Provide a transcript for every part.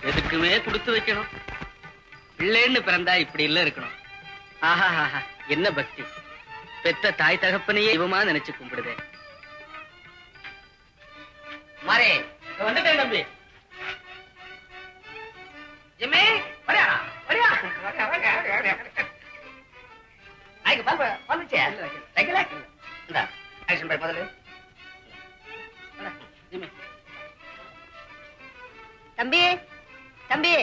எதுக்குமே கொடுத்து வைக்கணும். பிள்ளைன்னு பிறந்தா இப்படி இல்ல இருக்கணும். ஆஹா ஆஹா, என்ன பக்தி! பெத்த தாய் தகப்பனையே இவமா நினைச்சு கும்பிடுதே. மாறே வந்துட்டேன் தம்பி. ஜிம்மி வரியா வரியா ஐக்கு பாப்பா வந்துச்சே தைக்கல இந்த ஆக்ஷன் பை முதல்ல ஜிம்மி. தம்பி தம்பி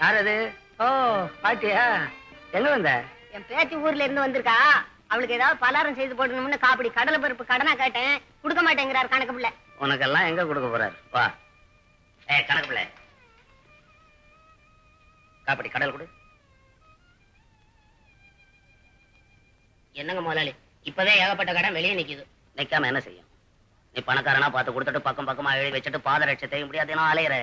யார் அது? ஓ பாட்டியா, எங்க வந்த? என் பேத்தி ஊர்ல இருந்து வந்திருக்கா. அவளுக்கு ஏதாவது பலகாரம் செய்து போடணும்னு காப்படி கடலை பருப்பு கடனா கேட்டேன். கொடுக்க மாட்டேங்கிறார் கணக்கு பிள்ளை. உனக்கெல்லாம் எங்க கொடுக்க போறாரு? வா. கணக்கு பிள்ளை, காப்படி கடல் கொடு. என்னங்க முதலாளி, இப்பவே ஏகப்பட்ட கடன் வெளியே நிக்குது. நிக்காம என்ன செய்யும்? நீ பணக்காரனா பார்த்து கொடுத்துட்டு பக்கம் பக்கமா எழுதி வச்சுட்டு பாதரட்சை செய்ய முடியாது அலையிற.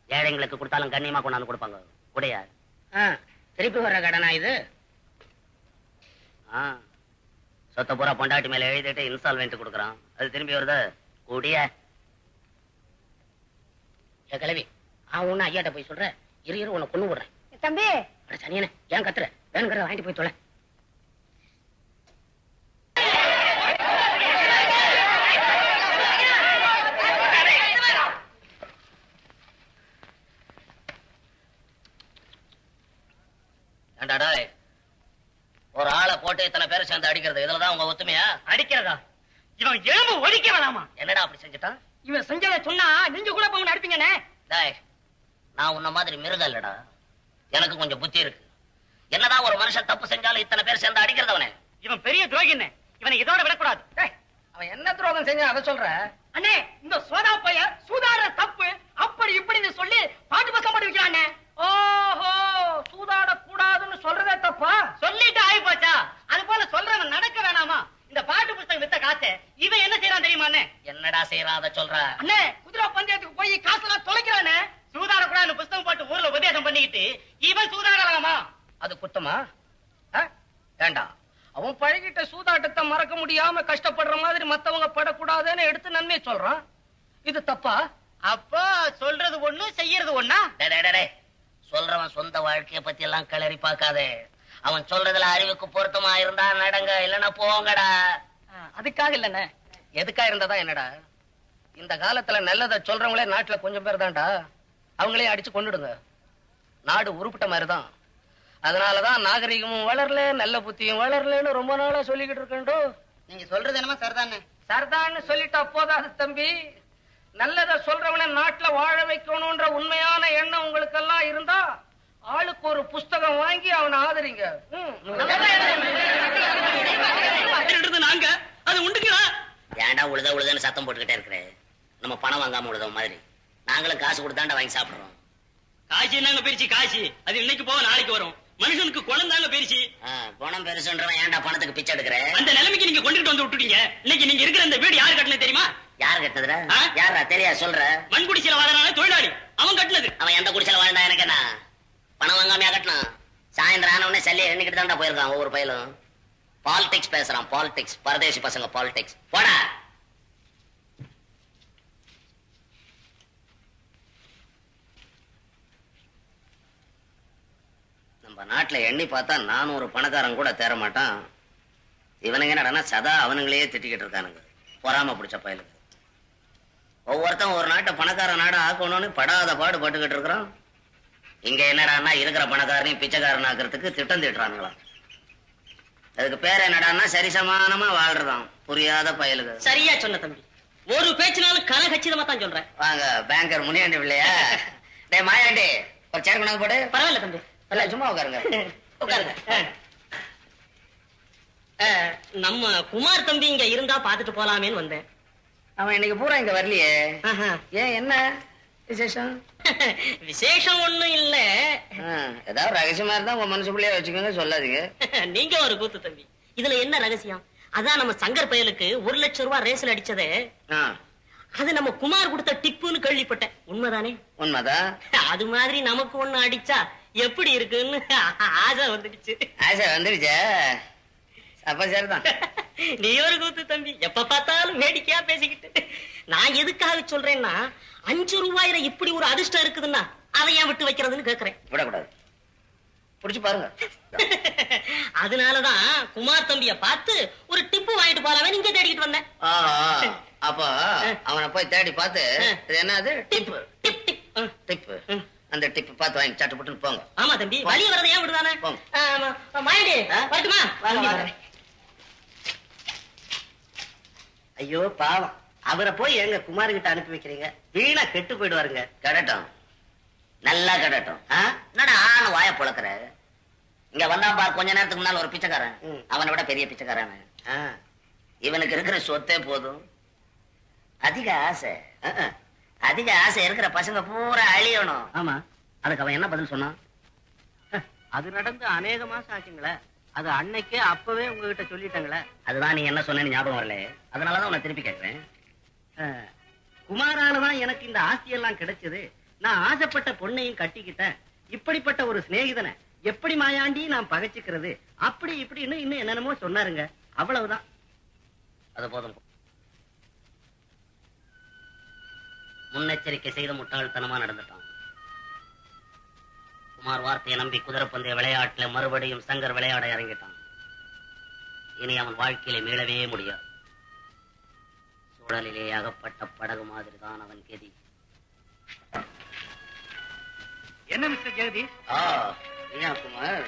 ஏழைங்களுக்கு கொடுத்தாலும் கண்ணியமா கொண்டாந்து கொடுப்பாங்க. உடையா திருப்பி வர்ற கடனா இது? சொத்த பூரா பொண்டாட்டி மேல எழுதிட்டு இன்ஸ்டால்மெண்ட் கொடுக்குறான். அது திரும்பி வருது கூடிய கிளவி. ஒண்ணு ஐயாட்ட போய் சொல்ற, இரு உன்னை கொண்டு விடுறேன். தம்பி சனியனே, ஏன் கத்துற? வேணுங்கிறத வாங்கிட்டு போய் தொலை. ஒரு ஆளை போட்டு இத்தனை பேரை சேர்ந்து அடிக்கிறது, இதுலதான் உங்க ஒத்துமையா? அடிக்கிறதா? இவன் எலும்பு ஒடிக்க வேணாமா? என்னடா அப்படி செஞ்சுட்டான்? இவன் செஞ்சதை சொன்னா நீங்க கூட போங்க அடிப்பீங்கண்ணே. நான் உன்ன மாதிரி மிருகம் இல்லடா, எனக்கு கொஞ்சம் புத்தி இருக்கு. என்னதான் ஒரு மனுஷன் தப்பு செஞ்சாலும் இத்தனை பேர் சேர்ந்து அடிக்கிறதவனே. இவன் பெரிய துரோகின்னு, இவனை இதோட விடக்கூடாது. அவன் என்ன துரோகம் செஞ்சா அதை சொல்ற? அண்ணே, இந்த சோதா பைய சூதாடுற தப்பு அப்படி இப்படின்னு சொல்லி பாட்டு பக்கம் போட்டு வைக்கிறானே. ஓஹோ, சூதாட கூடாதுன்னு சொல்றதே தப்பா? சொல்லிட்டு ஆகி போச்சா? அது போல சொல்றவன் நடக்க வேணாமா? இந்த பாட்டு புத்தகம் வித்த காசு இவன் என்ன செய்யறான் தெரியுமா? என்னடா செய்யறான் அதை சொல்ற? அண்ணே, குதிரை பந்தயத்துக்கு போய் காசெல்லாம் தொலைக்கிறானே. சூதாட கூடாதுன்னு புத்தகம் போட்டு ஊர்ல உபதேசம் பண்ணிக்கிட்டு இவன் சூதாடலாமா? அது குத்தமா? வேண்டாம். அவன் பழகிட்ட சூதாட்டத்தை மறக்க முடியாம கஷ்டப்படுற மாதிரி மத்தவங்க படக்கூடாதுன்னு எடுத்து நன்மை சொல்றான். இது தப்பா? அப்போ சொல்றது ஒண்ணு செய்யறது ஒண்ணா? சொல்றவன் சொந்த வாழ்க்கைய பத்தி எல்லாம் கிளறி பார்க்காதே. அவன் சொல்றதுல அறிவுக்கு பொருத்தமா இருந்தா நடங்க, இல்லன்னா போங்கடா. அதுக்காக இல்லண்ணே. எதுக்கா இருந்ததா என்னடா? இந்த காலத்துல நல்லதை சொல்றவங்களே நாட்டுல கொஞ்சம் பேர் தான்டா. அவங்களே அடிச்சு கொண்டுடுங்க. நாடு உருப்பிட்ட மாதிரிதான். அதனாலதான் நாகரிகமும் வளரல, நல்ல புத்தியும் வளரலன்னு ரொம்ப நாளா சொல்லிக்கிட்டு இருக்கேன்டோ. நீங்க சொல்றது என்னமா சரிதானே? சரிதான்னு சொல்லிட்டு அப்போதாது தம்பி. நல்லத சொல்றவன நாட்டுல வாழ வைக்கணும்ன்ற உண்மையான எண்ணம் உங்களுக்கு எல்லாம் இருந்தா ஆளுக்கு ஒரு புஸ்தகம் வாங்கி அவனை ஆதரிங்க. நாங்க அது உண்டுங்களா? ஏன்டா உழுத உழுதன்னு சத்தம் போட்டுக்கிட்டே இருக்கிற? நம்ம பணம் வாங்காம உழுத மாதிரி நாங்களும் காசு கொடுத்தாண்டா வாங்கி சாப்பிடுறோம். காசி நாங்க பெருச்சு காசி, அது இன்னைக்கு போக நாளைக்கு வரும். மனுஷனுக்கு குணம் தாங்க பெருச்சு. குணம் பெருசுன்றவன் ஏன்டா பணத்துக்கு பிச்சை எடுக்கிற? அந்த நிலைமைக்கு நீங்க கொண்டுட்டு வந்து விட்டுட்டீங்க. இன்னைக்கு நீங்க இருக்கிற இந்த வீடு யாரு கட்டினது தெரியுமா? யார் கட்டினதுடா? யாரா தெரியா சொல்ற? மண் குடிசையில வாழறான தொழிலாளி அவன் கட்டினது. அவன் எந்த குடிசையில வாழ்ந்தா எனக்கு என்ன? பணம் வாங்காமையா கட்டினான்? சாயந்தரம் ஆன உடனே சல்லியை எண்ணிக்கிட்டு தான்டா போயிருக்கான் ஒவ்வொரு பயிலும். பாலிடிக்ஸ் பேசுறான், பாலிடிக்ஸ். பரதேசி பசங்க பாலிடிக்ஸ். போடா. நம்ம நாட்டுல எண்ணி பார்த்தா 400 பணக்காரன் கூட தேர மாட்டான். இவனுங்க என்னடா சதா அவனுங்களே திட்டிக்கிட்டு இருக்கானுங்க. பொறாம பிடிச்ச பயலுக்கு. ஒவ்வொருத்தன் ஒரு நாட்டை பணக்கார நாடா ஆக்கணும்னு படாத பாடு பட்டுக்கிட்டு இருக்கிறான். இங்க என்னடான்னா இருக்கிற பணக்காரனையும் பிச்சைக்காரன் ஆக்குறதுக்கு திட்டம் திட்டுறானுங்களாம். அதுக்கு பேர் என்னடான்னா சரிசமானமா வாழ்றதான். புரியாத பயலுக்கு. சரியா சொன்ன தம்பி. ஒரு பேச்சினாலும் கனகச்சிதமா தான் சொல்றேன். வாங்க பேங்கர் முனியாண்டி இல்லையா? டே மாயாண்டி, ஒரு சேர் கொண்டாந்து போடு. பரவாயில்ல தம்பி, சும்மா உட்காருங்க. உட்காருங்க. நம்ம குமார் தம்பி இங்க இருந்தா பாத்துட்டு போலாமேன்னு வந்தேன். அவன் இன்னைக்கு பூரா இங்க வரலையே. ஏன், என்ன விசேஷம்? விசேஷம் ஒண்ணும் இல்ல. ஏதாவது ரகசியமா இருந்தா உங்க மனசுக்குள்ளேயே வச்சுக்கோங்க, சொல்லாதீங்க. நீங்க ஒரு கூத்து தம்பி. இதுல என்ன ரகசியம்? அதான் நம்ம சங்கர் பயலுக்கு 1 லட்சம் ரூபாய் ரேஸ்ல அடிச்சதே, அது நம்ம குமார் கொடுத்த டிப்புன்னு கேள்விப்பட்டேன். உண்மைதானே? உண்மைதான். அது மாதிரி நமக்கு ஒண்ணு அடிச்சா எப்படி இருக்குன்னு ஆசை வந்துடுச்சு. ஆசை வந்துடுச்சா? அப்ப சரிதான். நீ ஒரு கூத்து தம்பி, எப்ப பார்த்தாலும் வேடிக்கையா பேசிக்கிட்டு. நான் எதுக்காக சொல்றேன்னா, 5 ரூபாயில இப்படி ஒரு அதிர்ஷ்டம் இருக்குதுன்னா அதை ஏன் விட்டு வைக்கிறதுன்னு கேக்குறேன். விடக்கூடாது, புடிச்சு பாருங்க. அதனாலதான் குமார் தம்பிய பார்த்து ஒரு டிப்பு வாங்கிட்டு போறாவே நீங்க தேடிக்கிட்டு வந்தேன். அப்ப அவனை போய் தேடி பார்த்து இது என்னது டிப்பு டிப் டிப். டிப்பு, அந்த டிப்பு பார்த்து வாங்கி சட்டு புட்டுன்னு போங்க. ஆமா தம்பி, வழி வரதை ஏன் விடுதானே. மாயண்டி வரட்டுமா? ஐயோ பாவம், அவரை போய் எங்க குமார் கிட்ட அனுப்பி வைக்கிறீங்க, வீணா கெட்டு போயிடுவாருங்க. கடட்டும், நல்லா கடட்டும். என்னடா ஆன வாய புழக்கிற? இங்க வந்தா பார், கொஞ்ச நேரத்துக்கு முன்னால ஒரு பிச்சைக்காரன், அவனை விட பெரிய பிச்சைக்காரன். இவனுக்கு இருக்கிற சொத்தே போதும். அதிக ஆசை, அதிக ஆசை இருக்கிற பசங்க பூரா அழியணும். ஆமா, அதுக்கு அவன் என்ன பதில் சொன்னான்? அது நடந்து அநேக மாசம் ஆச்சுங்களே, அது அன்னைக்கே அப்பவே உங்ககிட்ட சொல்லிட்டாங்களே. அதுதான் நீ என்ன சொன்னேன்னு ஞாபகம் வரல, அதனாலதான் உன்னை திருப்பி கேட்கிறேன். குமாராலதான் எனக்கு இந்த ஆஸ்தியெல்லாம் கிடைச்சது, நான் ஆசைப்பட்ட பொண்ணையும் கட்டிக்கிட்டேன், இப்படிப்பட்ட ஒரு சிநேகிதனை எப்படி மாயாண்டி நான் பகைச்சுக்கிறது, அப்படி இப்படின்னு இன்னும் என்னென்னமோ சொன்னாருங்க. அவ்வளவுதான். அது போதும். முன்னெச்சரிக்கை செய்த முட்டாள்தனமா நடந்துட்டான். குமார் வார்த்தையை நம்பி குதிரைப்பந்தய விளையாட்டுல மறுபடியும் சங்கர் விளையாட இறங்கிட்டான். இனி அவன் வாழ்க்கையில மீளவே முடியாது. சுழலிலே அகப்பட்ட படகு மாதிரி தான் அவன் கெதி. என்ன மிஸ்டர் ஜெகதீஷ்? ஏன் குமார்,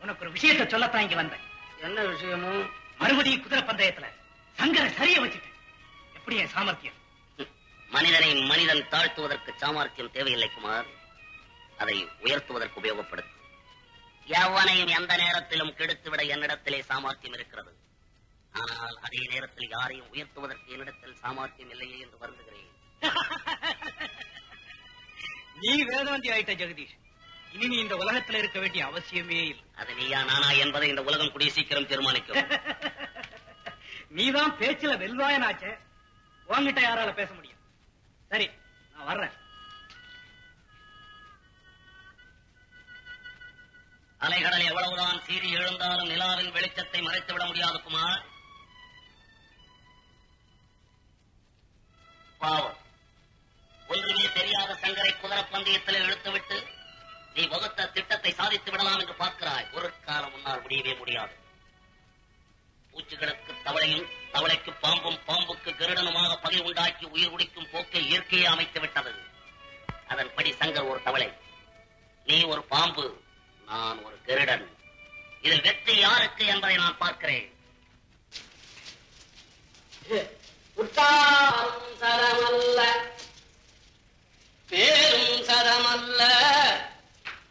உனக்கு ஒரு விஷயத்தை சொல்லத்தான் இங்க வந்தேன். என்ன விஷயமும்? மறுபடியும் குதிரை பந்தயத்துல சங்கரை சரிய வச்சுட்டேன். எப்படி என் சாமர்த்தியம்? மனிதனை மனிதன் தாழ்த்துவதற்கு சாமர்த்தியம் தேவையில்லை குமார், அதை உயர்த்துவதற்கு உபயோகப்படுத்து. எவனையும் எந்த நேரத்திலும் கெடுத்துவிட என்னிடத்திலே சாமர்த்தியம் இருக்கிறது. ஆனால் அதே நேரத்தில் யாரையும் உயர்த்துவதற்கு என்னிடத்தில் சாமர்த்தியம் இல்லையே என்று வருந்துகிறேன். நீ வேதாந்தி ஆயிட்ட ஜெகதீஷ், இனி நீ இந்த உலகத்துல இருக்க வேண்டிய அவசியமே இல்லை. அது நீயா நானா என்பதை இந்த உலகம் கூடிய சீக்கிரம் தீர்மானிக்கும். நீதான் பேச்சுல வெல்வாயனாச்சே, உன்கிட்ட யாரால பேச முடியும்? சரி, நான் வர்றேன். அலைகடல் எவ்வளவுதான் சீறி எழுந்தாலும் நிலாவின் வெளிச்சத்தை மறைத்து விட முடியாது குமார். பாவம், ஒன்றுமே தெரியாத சங்கரை குதிரை பந்தயத்தில் இழுத்துவிட்டு நீ வகுத்த திட்டத்தை சாதித்து விடலாம் என்று பார்க்கிறாய். ஒரு காலம் முன்னால் முடியவே முடியாது. பூச்சிகளுக்கு தவளையும், தவளைக்கு பாம்பும், பாம்புக்கு கருடனுமாக பகை உண்டாக்கி உயிர் குடிக்கும் போக்கை இயற்கையே அமைத்து விட்டது. அதன்படி சங்கர் ஒரு தவளை, நீ ஒரு பாம்பு, நான் ஒரு கருடன். இதில் வெற்றி யாருக்கு என்பதை நான் பார்க்கிறேன். உற்றாரும் சரமல்ல, பேரும் சரமல்ல,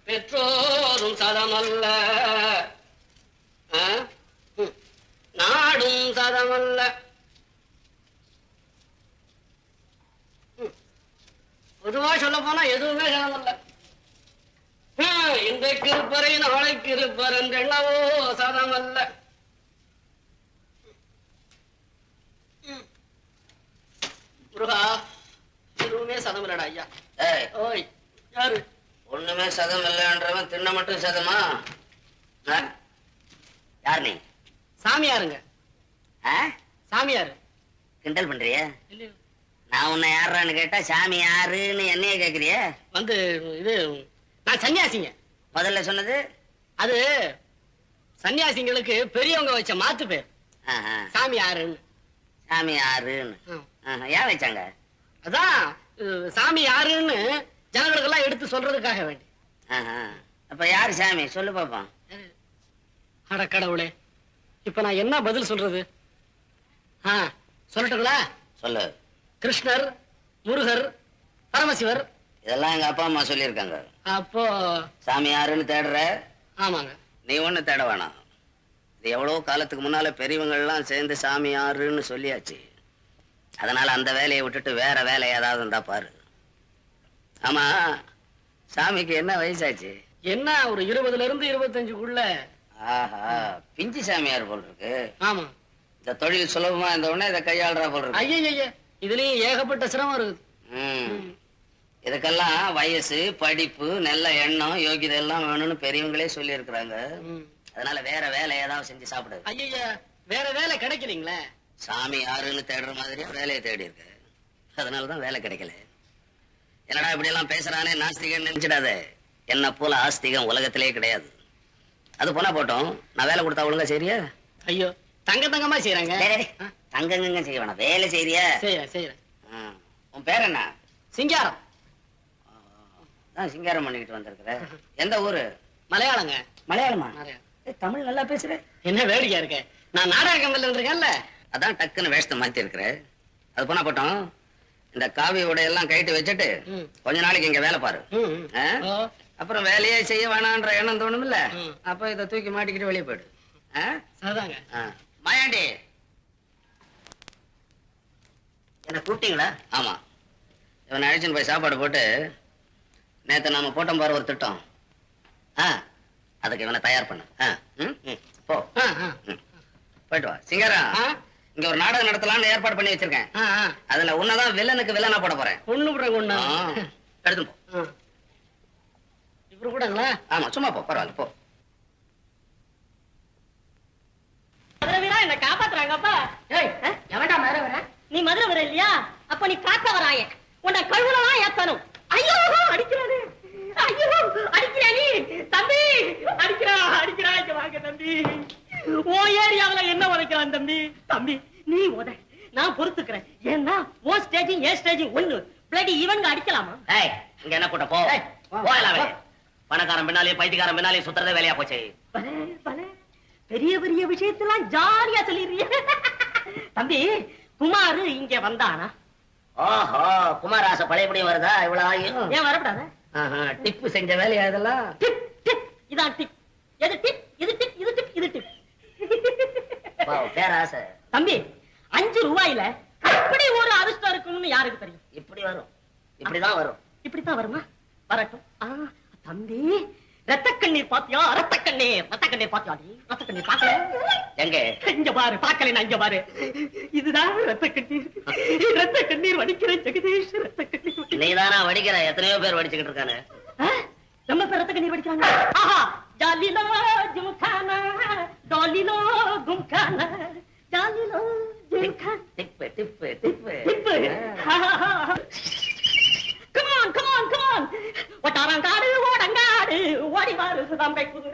பெற்றோரும் சரமல்ல, நாடும் சரமல்ல. பொதுவா சொல்ல போனா எதுவுமே சரமல்ல. இன்றைக்கு இருப்பறை நாளைக்கு இருப்பர் என்றென்னவோ சதமல்ல. முருகா, எதுவுமே சதமில்லடா ஐயா. ஓய், யாரு? ஒண்ணுமே சதம் இல்லைன்றவன் தின்ன மட்டும் சதமா? யார் நீ? சாமியாருங்க. சாமியாரு. கிண்டல் பண்றிய? நான் உன்னை யாரான்னு கேட்டா சாமி யாருன்னு என்னைய கேக்குறிய? வந்து இது நான் சன்னியாசிங்க. முதல்ல சொன்னது அது சன்னியாசிங்களுக்கு பெரியவங்க வச்ச மாத்து பேர். சாமி யாருன்னு. சாமி யாருன்னு ஏன் வச்சாங்க? அதான் சாமி யாருன்னு ஜனங்களுக்கு எல்லாம் எடுத்து சொல்றதுக்காக வேண்டி. அப்ப யாரு சாமி சொல்லு பாப்போம். அட கடவுளே, இப்ப நான் என்ன பதில் சொல்றது? சொல்லட்டுங்களா? சொல்லு. கிருஷ்ணர், முருகர், பரமசிவர். இதெல்லாம் எங்க அப்பா அம்மா சொல்லியிருக்காங்க. அப்போ சாமி யாருன்னு தேடுற? ஆமாங்க. நீ ஒண்ணு தேட வேணாம். இது எவ்வளவு காலத்துக்கு முன்னால பெரியவங்க எல்லாம் சேர்ந்து சாமி யாருன்னு சொல்லியாச்சு. அதனால அந்த வேலையை விட்டுட்டு வேற வேலை ஏதாவது இருந்தா பாரு. ஆமா, சாமிக்கு என்ன வயசாச்சு? என்ன ஒரு 20ல இருந்து 25க்குள்ள. ஆஹா, பிஞ்சு சாமியார் போல் இருக்கு. ஆமா, இந்த தொழில் சுலபமா இருந்த உடனே இதை கையாளுறா போல் இருக்கு. ஐய, இதுலயும் ஏகப்பட்ட சிரமம் இருக்குது. இதுக்கெல்லாம் வயசு, படிப்பு, நல்ல எண்ணம், யோகிதை எல்லாம் வேணும்னு பெரியவங்களே சொல்லி இருக்கிறாங்க. அதனால வேற வேலை ஏதாவது செஞ்சு சாப்பிடு. ஐய, வேற வேலை கிடைக்கலீங்களே. சாமி யாருன்னு தேடுற மாதிரியா வேலையை தேடி இருக்கு. அதனாலதான் வேலை கிடைக்கல. என்னடா இப்படி எல்லாம் பேசுறானே நாஸ்திகன் நினைச்சிடாத. என்ன போல ஆஸ்திகம் உலகத்திலே கிடையாது. அது போனா போட்டோம், நான் வேலை கொடுத்தா ஒழுங்கா சரியா? ஐயோ, தங்கமா செய்யறாங்க. தங்கங்க செய்ய வேணாம், வேலை செய்யறியா? செய்யறேன். உன் பேர் என்ன? சிங்காரம். சிங்காரம் பண்ணிக்கிட்டு வந்திருக்கிற. எந்த ஊரு? மலையாளங்க. மலையாளமா? தமிழ் நல்லா பேசுற. என்ன வேடிக்கையா இருக்க? நான் நாடக கம்பெனில வந்திருக்கேன்ல, அதான் டக்குன்னு வேஷத்தை மாத்தி இருக்கிற. அது போனா போட்டோம், இந்த காவி உடையெல்லாம் கைட்டு வச்சுட்டு கொஞ்ச நாளைக்கு இங்க வேலை பாரு. அப்புறம் வேலையே செய்ய வேணான்ற எண்ணம் தோணும் இல்ல, அப்ப இதை தூக்கி மாட்டிக்கிட்டு வெளியே போயிடு. மாயாண்டி, என்ன கூப்பிட்டீங்களா? ஆமா, இவனை அழைச்சின்னு போய் சாப்பாடு போட்டு, நேத்து நாம போட்டோம் பாரு ஒரு திட்டம், அதுக்கு இவனை தயார் பண்ணு. போ, போயிட்டு வா. சிங்காரம், இங்க ஒரு நாடகம் நடத்தலாம்னு ஏற்பாடு பண்ணி வச்சிருக்கேன். அதுல உன்னதான் வில்லனுக்கு வில்லனா போட போறேன். ஒண்ணு போடுறேன். எடுத்து போ. இவரு கூடங்களா? ஆமா, சும்மா போ, பரவாயில்ல போ. என்ன காப்பாத்துறாங்கப்பா. எவன்டா மதுரை வர? நீ மதுரை வர இல்லையா? அப்ப நீ காக்க வராய, உன்னை கழுவுலாம் ஏத்தணும். ஐயோ அடிக்கிறானே, ஐயோ அடிக்கிறா நீ தம்பி, அடிக்கிறா. இங்க வாங்க தம்பி. ஓ ஏரியாவுல என்ன உதைக்கிறான் தம்பி? தம்பி நீ உத, நான் பொறுத்துக்கிறேன். ஏன்னா ஓ ஸ்டேஜிங் ஏ ஸ்டேஜிங் ஒண்ணு. பிளடி இவங்க அடிக்கலாமா? இங்க என்ன கூட்ட போ. பணக்காரன் பின்னாலே பைத்தியக்காரன் பின்னாலே சுத்துறதே வேலையா போச்சு. பெரிய பெரிய விஷயத்தெல்லாம் ஜாலியா சொல்லிடுறிய தம்பி. குமாரு இங்க வந்தானா? ஓஹோ, குமாராச பழையபடியும் வருதா? இவ்வளவு ஆகியும் ஏன் வரப்படாத? டிப்பு செஞ்ச வேலையா இதெல்லாம்? டிப் டிப், இதான் டிப். எது டிப்? இது டிப், இது டிப், இது டிப். பேராசை தம்பி, 5 ரூபாயில அப்படி ஒரு அதிர்ஷ்டம் இருக்குன்னு யாருக்கு தெரியும்? இப்படி வரும், இப்படிதான் வரும். இப்படித்தான் வருமா? வரட்டும். தம்பி, ரத்த கண்ணீர் பாத்தியா? ரத்த கண்ணீர் பாத்தியா? ரத்த கண்ணீர் பாக்கல? எங்க? இங்க பாரு. பாக்கல, இங்க பாரு. இதுதான் ரத்த கண்ணீர். ரத்த கண்ணீர் வடிக்கிற ஜெகதீஷ். ரத்த கண்ணீர் நீதானா வடிக்கிற? எத்தனையோ பேர் வடிச்சுக்கிட்டு இருக்கானு. நம்ம பேர் ரத்த கண்ணீர் வடிக்கிறாங்க. ஆஹா, ஜாலிலோ ஜும்கானா, டாலிலோ கும்கானா, ஜாலிலோ ஜும்கானா. டிப்பு டிப்பு டிப்பு டிப்பு. Come on. ஒட்டாரங்காடு ஓடங்காடு ஓடி வாரு சுதம்பை குதிரை.